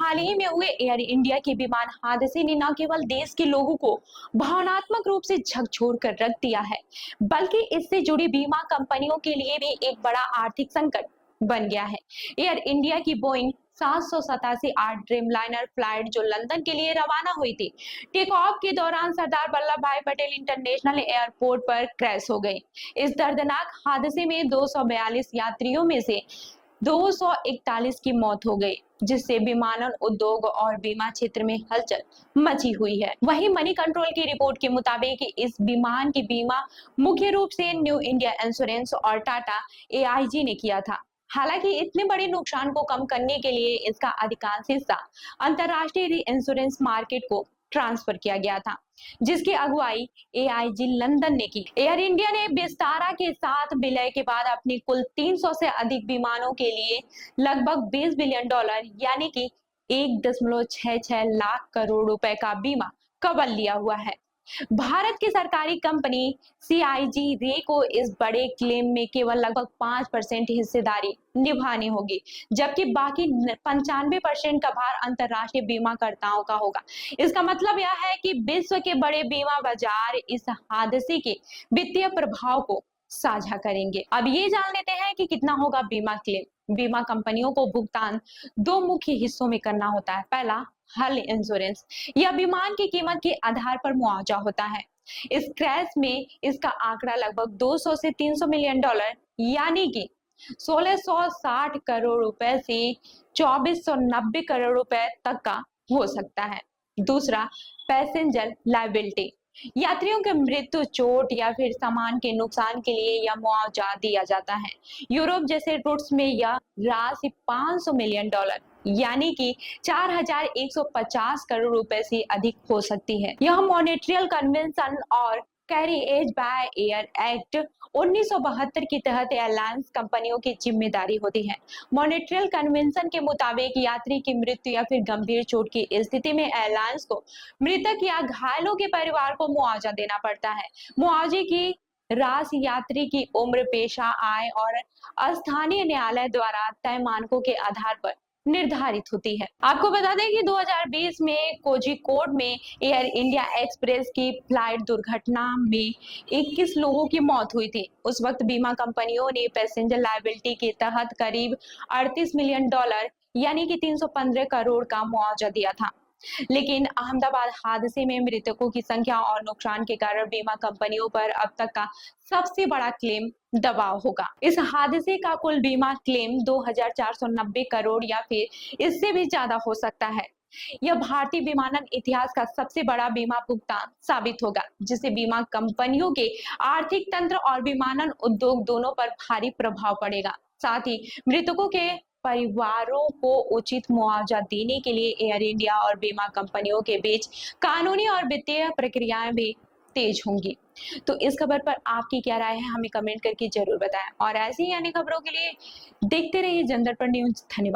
हाल ही में हुए air India के विमान हादसे ने न केवल देश के लोगों को भावनात्मक रूप से झकझोर कर रख दिया है, बल्कि इससे जुड़ी बीमा कंपनियों के लिए भी एक बड़ा आर्थिक संकट बन गया है। एयर इंडिया की बोइंग 787 8 ड्रीमलाइनर फ्लाइट जो लंदन के लिए रवाना हुई थी, टेक ऑफ के दौरान सरदार वल्लभ भाई पटेल इंटरनेशनल एयरपोर्ट पर क्रैश हो गई। इस दर्दनाक हादसे में 242 यात्रियों में से 241 की मौत हो गई, जिससे विमानन उद्योग और बीमा क्षेत्र में हलचल मची हुई है। वहीं मनी कंट्रोल की रिपोर्ट के मुताबिक इस विमान की बीमा मुख्य रूप से न्यू इंडिया इंश्योरेंस और टाटा एआईजी ने किया था। हालांकि इतने बड़े नुकसान को कम करने के लिए इसका अधिकांश हिस्सा अंतरराष्ट्रीय इंश्योरेंस मार्केट को ट्रांसफर किया गया था, जिसकी अगुवाई एआईजी लंदन ने की। एयर इंडिया ने विस्तारा के साथ विलय के बाद अपनी कुल 300 से अधिक विमानों के लिए लगभग $20 बिलियन यानी कि 1.66 लाख करोड़ रुपए का बीमा कवर लिया हुआ है। भारत की सरकारी कंपनी सीआईजी रे को इस बड़े क्लेम में केवल लगभग 5% हिस्सेदारी निभानी होगी, जबकि बाकी 95% का भार अंतरराष्ट्रीय बीमाकर्ताओं का होगा। इसका मतलब यह है कि विश्व के बड़े बीमा बाजार इस हादसे के वित्तीय प्रभाव को साझा करेंगे। अब ये जान लेते हैं कि कितना होगा बीमा क्लेम। बीमा कंपनियों को भुगतान दो मुख्य हिस्सों में करना होता है। पहला, हल इंश्योरेंस, यह विमान की कीमत के आधार पर मुआवजा होता है। इस क्रैश में इसका आंकड़ा लगभग 200 से $300 मिलियन यानी कि 1660 करोड़ रुपए से 2490 करोड़ रुपए तक का हो सकता है। दूसरा, पैसेंजर लायबिलिटी, यात्रियों के मृत्यु, चोट या फिर सामान के नुकसान के लिए यह मुआवजा दिया जाता है। यूरोप जैसे रूट्स में यह राशि $500 मिलियन यानी कि 4150 करोड़ रुपए से अधिक हो सकती है। यह मॉनेट्रियल कन्वेंशन और कैरिएज बाय एयर एक्ट 1972 के तहत एयरलाइंस कंपनियों की जिम्मेदारी होती है। मॉनेट्रियल कन्वेंशन के मुताबिक यात्री की मृत्यु या फिर गंभीर चोट की स्थिति में एयरलाइंस को मृतक या घायलों के परिवार को मुआवजा देना पड़ता है। मुआवजे की राशि यात्री की उम्र, पेशा, आय और स्थानीय न्यायालय द्वारा तय मानकों के आधार पर निर्धारित होती है। आपको बता दें कि 2020 में कोझिकोड में एयर इंडिया एक्सप्रेस की फ्लाइट दुर्घटना में 21 लोगों की मौत हुई थी। उस वक्त बीमा कंपनियों ने पैसेंजर लायबिलिटी के तहत करीब $38 मिलियन यानी कि 315 करोड़ का मुआवजा दिया था। लेकिन अहमदाबाद हादसे में मृतकों की संख्या और नुकसान के कारण बीमा कंपनियों पर अब तक का सबसे बड़ा क्लेम दबाव होगा। इस हादसे का कुल बीमा क्लेम 2490 करोड़ या फिर इससे भी ज्यादा हो सकता है। यह भारतीय विमानन इतिहास का सबसे बड़ा बीमा भुगतान साबित होगा, जिससे बीमा कंपनियों के आर्थिक तंत्र और विमानन उद्योग दोनों पर भारी प्रभाव पड़ेगा। साथ ही मृतकों के परिवारों को उचित मुआवजा देने के लिए एयर इंडिया और बीमा कंपनियों के बीच कानूनी और वित्तीय प्रक्रियाएं भी तेज होंगी। तो इस खबर पर आपकी क्या राय है, हमें कमेंट करके जरूर बताएं और ऐसी ही अन्य खबरों के लिए देखते रहिए जनदर्पण न्यूज। धन्यवाद।